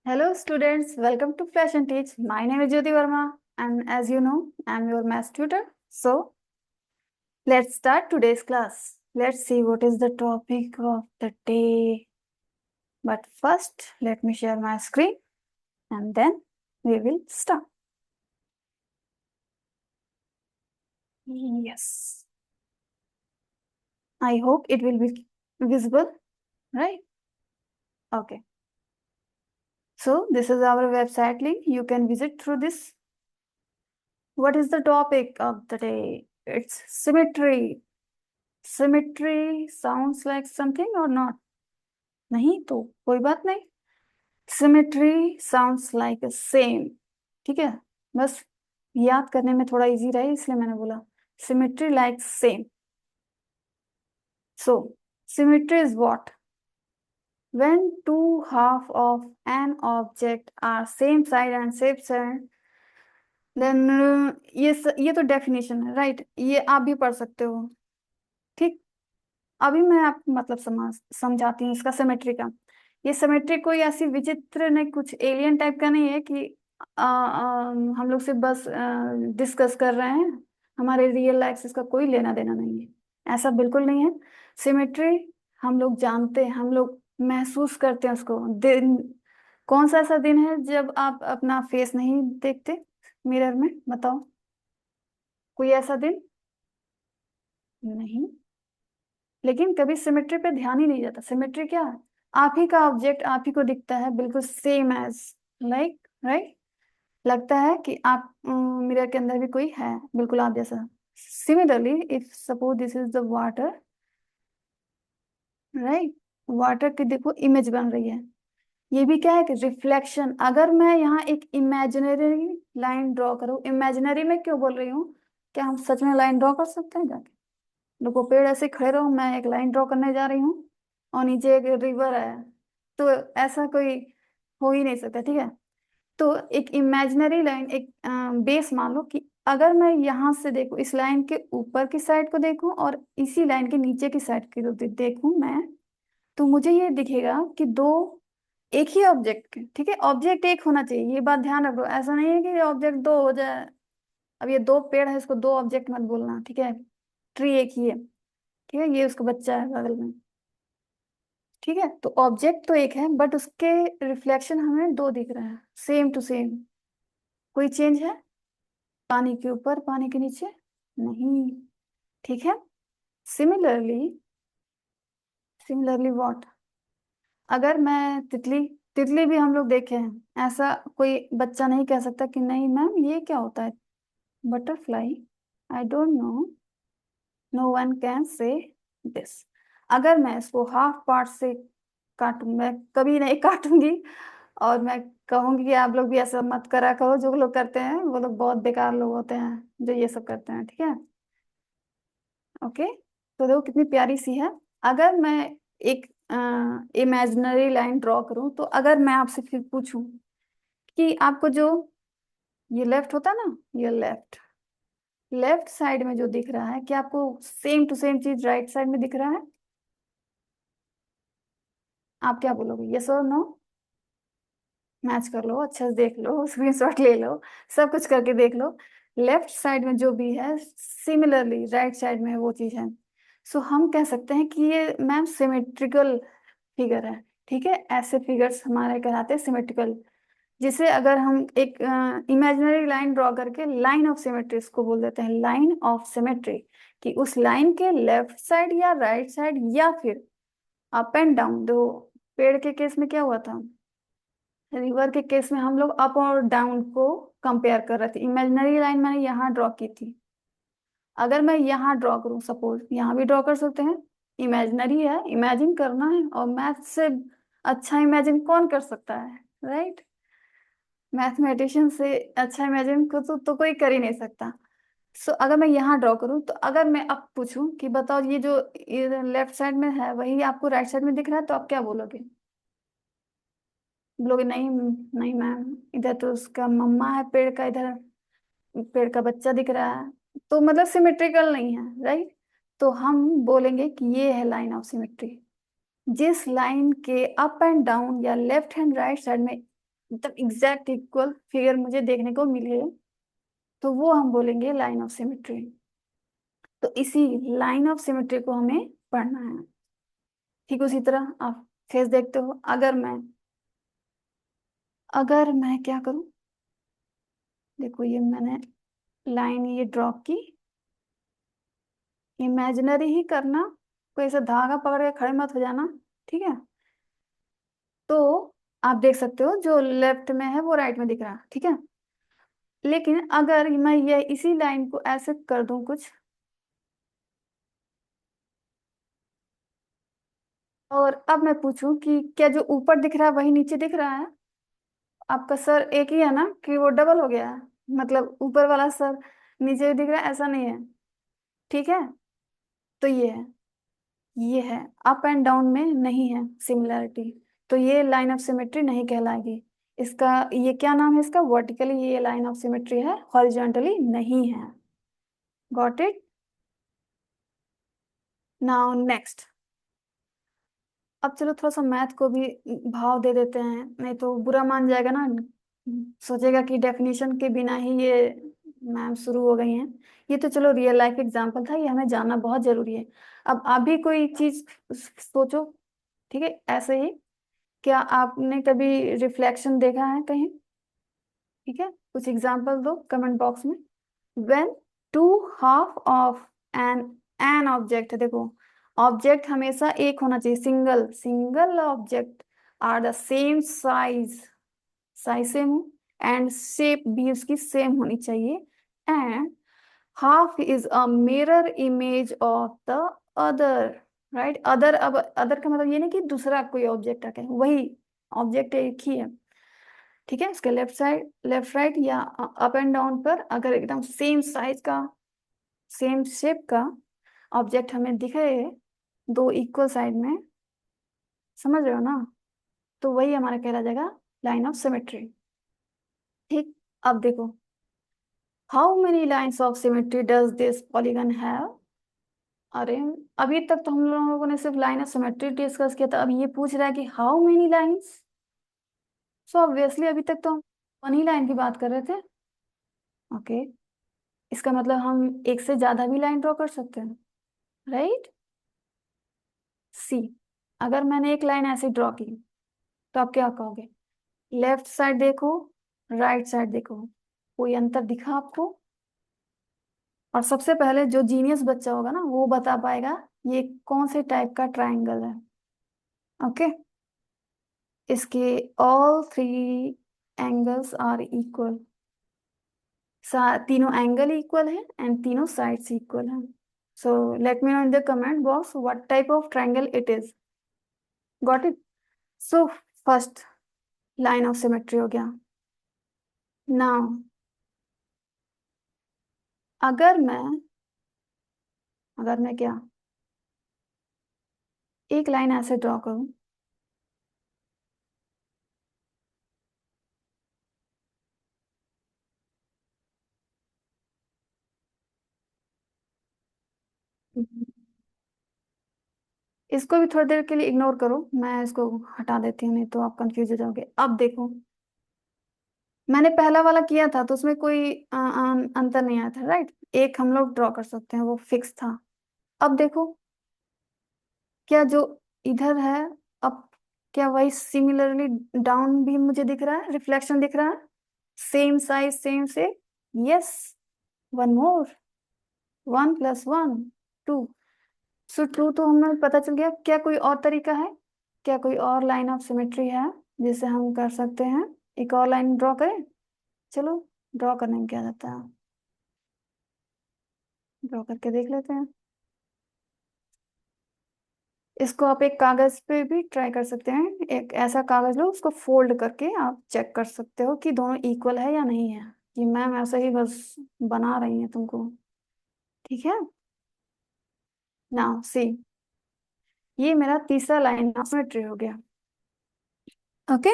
Hello students, welcome to Flash and Teach. My name is Jyoti Verma and as you know, I am your math tutor. So, let's start today's class. Let's see what is the topic of the day. But first, let me share my screen and then we will start. Yes. I hope it will be visible, right? Okay. So, this is our website link. You can visit through this. What is the topic of the day? It's symmetry. Symmetry sounds like something or not? नहीं तो कोई बात नहीं. Symmetry sounds like a same. ठीक है, बस याद करने में थोड़ा इजी रहे इसलिए मैंने बोला symmetry like same. So symmetry is what? When two half of an object are same side and same side, then ये तो डेफिनेशन है, राइट? ये आप भी पढ़ सकते हो. ठीक, अभी मैं आपको मतलब समझाती हूँ इसका सिमेट्री का. ये सिमेट्री कोई ऐसी विचित्र नहीं, कुछ एलियन टाइप का नहीं है कि हम लोग से बस डिस्कस कर रहे हैं. हमारे रियल लाइफ से इसका कोई लेना देना नहीं है, ऐसा बिल्कुल नहीं है. सिमेट्री हम लोग जानते हैं, हम लोग महसूस करते हैं उसको. दिन कौन सा ऐसा दिन है जब आप अपना फेस नहीं देखते मिरर में? बताओ, कोई ऐसा दिन? नहीं. लेकिन कभी सिमेट्री पे ध्यान ही नहीं जाता. सिमेट्री क्या है? आप ही का ऑब्जेक्ट आप ही को दिखता है बिल्कुल सेम एज, लाइक, राइट? लगता है कि आप मिरर के अंदर भी कोई है बिल्कुल आप जैसा. Similarly if suppose this is the water, right? Water की देखो इमेज बन रही है. ये भी क्या है कि रिफ्लेक्शन. अगर मैं यहाँ एक इमेजिनरी लाइन ड्रॉ करूँ, इमेजिनरी में क्यों बोल रही हूँ? क्या हम सच में लाइन ड्रॉ कर सकते हैं जाके? देखो, पेड़ ऐसे खड़े रहो, मैं एक लाइन ड्रॉ करने जा रही हूँ और नीचे एक रिवर है, तो ऐसा कोई हो ही नहीं सकता. ठीक है, तो एक इमेजिनरी लाइन, एक बेस मान लो कि अगर मैं यहाँ से देखूं, इस लाइन के ऊपर की साइड को देखूं और इसी लाइन के नीचे की साइड की देखूं मैं, तो मुझे ये दिखेगा कि दो एक ही ऑब्जेक्ट के, ठीक है, ऑब्जेक्ट एक होना चाहिए. ये बात ध्यान रखो, ऐसा नहीं है कि ऑब्जेक्ट दो हो जाए. अब ये दो पेड़ है, इसको दो ऑब्जेक्ट मत बोलना, ठीक है? ट्री एक ही है, ठीक है, ये उसका बच्चा है बगल में. ठीक है, तो ऑब्जेक्ट तो एक है बट उसके रिफ्लेक्शन हमें दो दिख रहे हैं, सेम टू सेम. कोई चेंज है? पानी के ऊपर पानी के नीचे नहीं. ठीक है, सिमिलरली, सिमिलरली व्हाट? अगर मैं तितली, तितली भी हम लोग देखे हैं, ऐसा कोई बच्चा नहीं कह सकता कि नहीं मैम ये क्या होता है, butterfly. I don't know, no one can say this. अगर मैं इसको हाफ पार्ट से काटूं, मैं कभी नहीं काटूंगी, और मैं कहूंगी कि आप लोग भी ऐसा मत करा करो. जो लोग करते हैं वो लोग बहुत बेकार लोग होते हैं जो ये सब करते हैं. ठीक है, ओके. तो देखो कितनी प्यारी सी है. अगर मैं एक इमेजिनरी लाइन ड्रॉ करूं, तो अगर मैं आपसे फिर पूछूं कि आपको जो ये लेफ्ट होता है ना, ये लेफ्ट, लेफ्ट साइड में जो दिख रहा है, क्या आपको सेम टू सेम चीज राइट साइड में दिख रहा है? आप क्या बोलोगे, यस और नो? मैच कर लो, अच्छे से देख लो, स्क्रीनशॉट ले लो, सब कुछ करके देख लो. लेफ्ट साइड में जो भी है सिमिलरली राइट साइड में वो चीज है. सो हम कह सकते हैं कि ये मैम सिमेट्रिकल फिगर है. ठीक है, ऐसे फिगर्स हमारे कहलाते हैं सिमेट्रिकल. जिसे अगर हम एक इमेजिनरी लाइन ड्रॉ करके लाइन ऑफ सिमेट्री इसको बोल देते हैं, लाइन ऑफ सिमेट्री. कि उस लाइन के लेफ्ट साइड या राइट साइड या फिर अप एंड डाउन. दो पेड़ के केस में क्या हुआ था, रिवर के केस में हम लोग अप और डाउन को कंपेयर कर रहे थे. इमेजिनरी लाइन मैंने यहाँ ड्रॉ की थी. अगर मैं यहाँ ड्रॉ करूँ, सपोज यहाँ भी ड्रॉ कर सकते हैं, इमेजिनरी है, इमेजिन करना है, और मैथ से अच्छा इमेजिन कौन कर सकता है, राइट? मैथमेटिशियन से अच्छा इमेजिन को तो कोई कर ही नहीं सकता. सो अगर मैं यहाँ ड्रॉ करूँ, तो अगर मैं अब पूछूं कि बताओ ये जो लेफ्ट साइड में है वही आपको राइट साइड में दिख रहा है, तो आप क्या बोलोगे? बोलोगे नहीं, नहीं मैम, इधर तो उसका मम्मा है पेड़ का, इधर पेड़ का बच्चा दिख रहा है, तो मतलब सिमेट्रिकल नहीं है, राइट? तो हम बोलेंगे कि ये है लाइन ऑफ सिमेट्री. जिस लाइन के अप एंड डाउन या लेफ्ट हैंड राइट साइड में मतलब एग्जैक्ट इक्वल फिगर मुझे देखने को मिले, तो वो हम बोलेंगे लाइन ऑफ सिमेट्री। तो इसी लाइन ऑफ सिमेट्री को हमें पढ़ना है। ठीक उसी तरह आप फेस देखते हो, अगर मैं क्या करूं, देखो ये मैंने लाइन ये ड्रॉ की, इमेजिनरी ही करना, कोई ऐसा धागा पकड़ के खड़े मत हो जाना, ठीक है। तो आप देख सकते हो जो लेफ्ट में है वो राइट में दिख रहा है, ठीक है। लेकिन अगर मैं ये इसी लाइन को ऐसे कर दूं कुछ, और अब मैं पूछूं कि क्या जो ऊपर दिख रहा है वही नीचे दिख रहा है? आपका सर एक ही है ना, कि वो डबल हो गया है? मतलब ऊपर वाला सर नीचे भी दिख रहा है, ऐसा नहीं है, ठीक है। तो ये है अप एंड डाउन में नहीं है सिमिलरिटी, तो ये लाइन ऑफ सिमेट्री नहीं कहलाएगी। इसका ये क्या नाम है इसका, वर्टिकली ये लाइन ऑफ सिमेट्री है, हॉरिजॉन्टली नहीं है। Got it. Now next. अब चलो थोड़ा सा मैथ को भी भाव दे देते हैं, नहीं तो बुरा मान जाएगा ना, सोचेगा कि डेफिनेशन के बिना ही ये मैम शुरू हो गई हैं। ये तो चलो रियल लाइफ एग्जांपल था, ये हमें जानना बहुत जरूरी है। अब आप भी कोई चीज सोचो, ठीक है, ऐसे ही। क्या आपने कभी रिफ्लेक्शन देखा है कहीं? ठीक है, कुछ एग्जांपल दो कमेंट बॉक्स में। when two half of an an object, देखो ऑब्जेक्ट हमेशा एक होना चाहिए, single single object are the same size, size same हो, एंड शेप भी उसकी सेम होनी चाहिए, and half is a mirror image of the other, right. Other, अब अदर का मतलब ये नहीं कि दूसरा कोई ऑब्जेक्ट आके, वही ऑब्जेक्ट एक ही है, ठीक है। उसके लेफ्ट साइड, लेफ्ट राइट या अप एंड डाउन पर अगर एकदम सेम साइज का, सेम शेप का ऑब्जेक्ट हमें दिखे दो इक्वल साइड में, समझ रहे हो ना, तो वही हमारा कहला जाएगा लाइन ऑफ सिमेट्री। ठीक। अब देखो, how many lines of symmetry does this polygon have? अरे, अभी तक तो हम लोगों ने सिर्फ लाइन ऑफ सिमेट्री डिस्कस किया था, अब ये पूछ रहा है कि how many lines. So obviously अभी तक तो हम वन ही लाइन की बात कर रहे थे, ओके। इसका मतलब हम एक से ज्यादा भी लाइन ड्रॉ कर सकते हैं, राइट। सी, अगर मैंने एक लाइन ऐसे ड्रॉ की, तो आप क्या कहोगे? लेफ्ट साइड देखो, राइट साइड देखो, कोई अंतर दिखा आपको? और सबसे पहले जो जीनियस बच्चा होगा ना वो बता पाएगा ये कौन से टाइप का ट्रायंगल है, ओके। इसके all three angles are equal, तीनों एंगल इक्वल है एंड तीनों साइड्स इक्वल है। So let me know in the comment box what type of triangle it is. Got it. So first line of symmetry हो गया। Now अगर मैं क्या एक लाइन ऐसे ड्रॉ करूं, इसको भी थोड़ी देर के लिए इग्नोर करो, मैं इसको हटा देती हूँ, नहीं तो आप कंफ्यूज हो जाओगे। अब देखो, मैंने पहला वाला किया था तो उसमें कोई अंतर नहीं आया था, राइट। एक हम लोग ड्रॉ कर सकते हैं, वो फिक्स था। अब देखो, क्या जो इधर है, अब क्या वही सिमिलरली डाउन भी मुझे दिख रहा है, रिफ्लेक्शन दिख रहा है, सेम साइज सेम से, yes. One more, one plus one, two. So two तो हमें पता चल गया, क्या कोई और तरीका है, क्या कोई और लाइन ऑफ सिमेट्री है जिसे हम कर सकते हैं? एक और लाइन ड्रॉ करें, चलो ड्रॉ करने में क्या जाता है, ड्रॉ करके देख लेते हैं। इसको आप एक कागज पे भी ट्राई कर सकते हैं, एक ऐसा कागज लो, उसको फोल्ड करके आप चेक कर सकते हो कि दोनों इक्वल है या नहीं है, कि मैम ऐसे ही बस बना रही है तुमको, ठीक है। नाउ सी, ये मेरा तीसरा लाइन ऑफ सिमेट्री हो गया, ओके।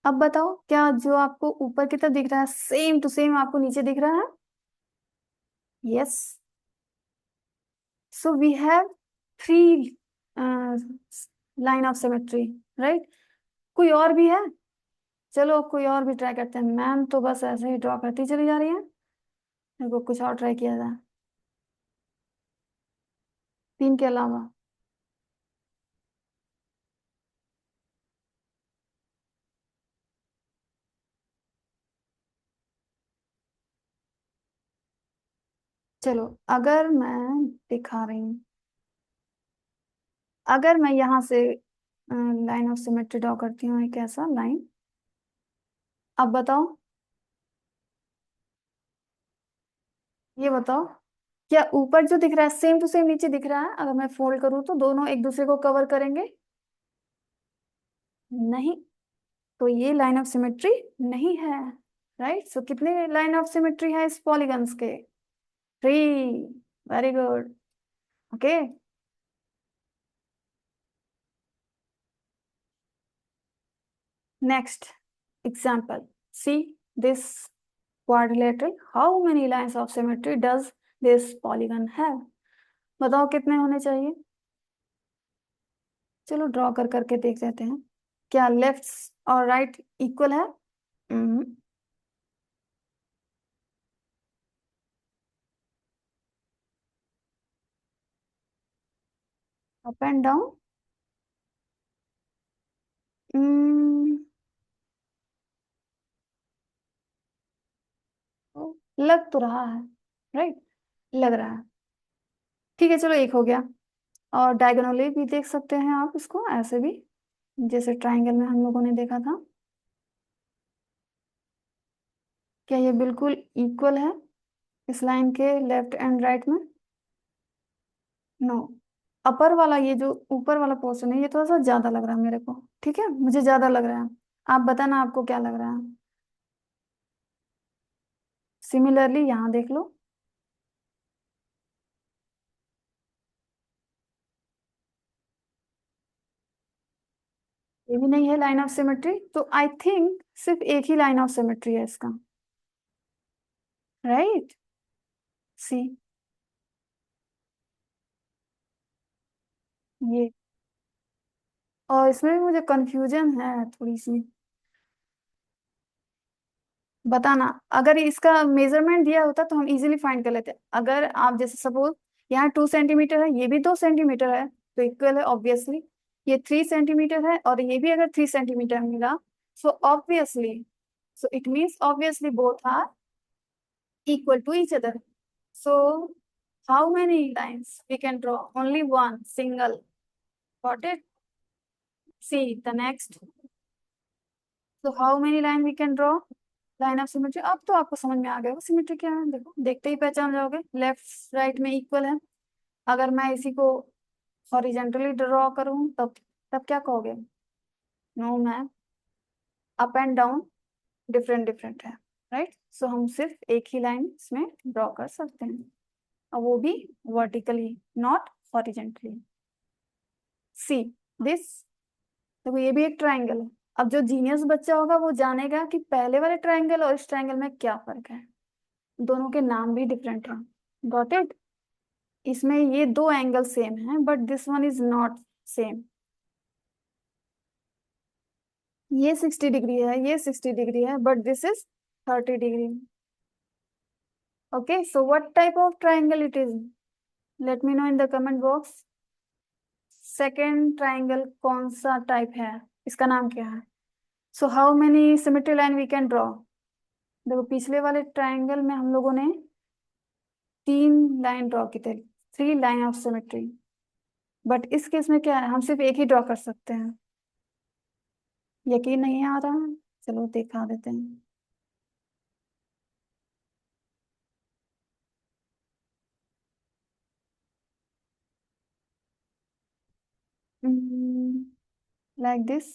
अब बताओ, क्या जो आपको ऊपर की तरफ दिख रहा है सेम टू सेम आपको नीचे दिख रहा है? Yes. So we have three line of symmetry, right. कोई और भी है? चलो अब कोई और भी ट्राई करते हैं। मैम तो बस ऐसे ही ड्रॉ करती चली जा रही है, मेरे को कुछ और ट्राई किया जाए 3 के अलावा। चलो अगर मैं दिखा रही हूँ, अगर मैं यहाँ से लाइन ऑफ सिमेट्री ड्रॉ करती हूँ, एक ऐसा लाइन, अब बताओ, ये बताओ, क्या ऊपर जो दिख रहा है सेम टू सेम नीचे दिख रहा है? अगर मैं फोल्ड करूँ तो दोनों एक दूसरे को कवर करेंगे? नहीं। तो ये लाइन ऑफ सिमेट्री नहीं है, राइट? सो कितने लाइन ऑफ सिमेट्री है इस पॉलीगन्स के? 3। Very good. Okay. Next example, see this quadrilateral, how many lines of symmetry does this polygon have? बताओ कितने होने चाहिए? चलो ड्रॉ कर करके देख लेते हैं। क्या लेफ्ट और राइट इक्वल है? Up and down. लग तो रहा है, राइट, लग रहा है। ठीक है, चलो एक हो गया। और डायगोनली भी देख सकते हैं आप इसको ऐसे भी, जैसे ट्राइंगल में हम लोगों ने देखा था। क्या ये बिल्कुल इक्वल है इस लाइन के लेफ्ट एंड राइट में? नो। अपर वाला, ये जो ऊपर वाला पोर्शन है, ये थोड़ा सा ज्यादा लग रहा है मेरे को। ठीक है, मुझे ज्यादा लग रहा है। आप बताना आपको क्या लग रहा है। सिमिलरली यहाँ देख लो। ये भी नहीं है लाइन ऑफ सिमेट्री, तो आई थिंक सिर्फ एक ही लाइन ऑफ सिमेट्री है इसका, राइट? सी, ये। और इसमें भी मुझे कंफ्यूजन है थोड़ी सी। बताना, अगर इसका मेजरमेंट दिया होता तो हम इजीली फाइंड कर लेते। अगर आप जैसे सपोज यहाँ 2 सेंटीमीटर है, ये भी 2 सेंटीमीटर है, तो इक्वल है ऑब्वियसली। ये 3 सेंटीमीटर है और ये भी अगर 3 सेंटीमीटर मिला, so obviously, so it means obviously both are equal to each other. So how many lines we can draw? Only one single. Got it? See the next. So how many line we can draw? Line of symmetry. अब तो आपको समझ में आ गया होगा symmetry क्या है, देखो देखते ही पहचान जाओगे। लेफ्ट राइट में इक्वल है। अगर मैं इसी को हॉरिजेंटली ड्रॉ करूं तब तब क्या कहोगे? No ma'am, up and down different different है, राइट? सो हम सिर्फ एक ही लाइन इसमें ड्रॉ कर सकते हैं, और वो भी vertically, not horizontally. See this, देखो ये भी एक ट्राइंगल है। अब जो जीनियस बच्चा होगा वो जानेगा कि पहले वाले ट्राइंगल और इस ट्राइंगल में क्या फर्क है। दोनों के नाम भी डिफरेंट हैं। Got it? इसमें ये दो एंगल सेम है but this one is not same. ये 60 डिग्री है, ये 60 डिग्री है, but this is 30 degree. Okay, so what type of triangle it is? Let me know in the comment box. Second triangle कौन सा type है, इसका नाम क्या है? So how many symmetry line we can draw? देखो पिछले वाले ट्राइंगल में हम लोगों ने 3 लाइन ड्रॉ की थे, 3 लाइन ऑफ सिमेट्री। बट इस केस में क्या है, हम सिर्फ एक ही ड्रॉ कर सकते हैं। यकीन नहीं आ रहा है? चलो दिखा देते हैं। Like this.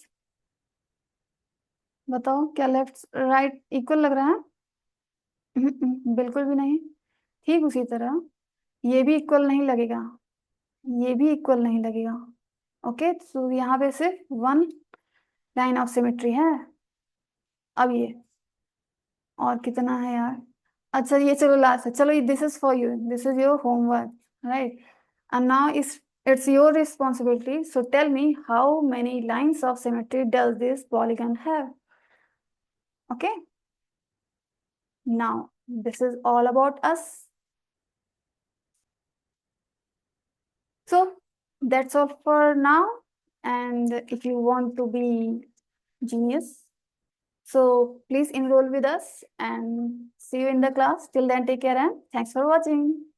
बताओ क्या लेफ्ट राइट इक्वल लग रहा है? बिल्कुल भी नहीं। ठीक उसी तरह ये भी इक्वल नहीं लगेगा, ये भी इक्वल नहीं लगेगा। ओके, तो यहाँ पे सिर्फ 1 लाइन ऑफ सिमेट्री है। अब ये, और कितना है यार? अच्छा ये चलो लास्ट है, चलो this is for you, this is your homework, right? And now इस it's your responsibility, so tell me how many lines of symmetry does this polygon have? Okay, now this is all about us. So that's all for now. And if you want to be genius, so please enroll with us and see you in the class. Till then, take care and thanks for watching.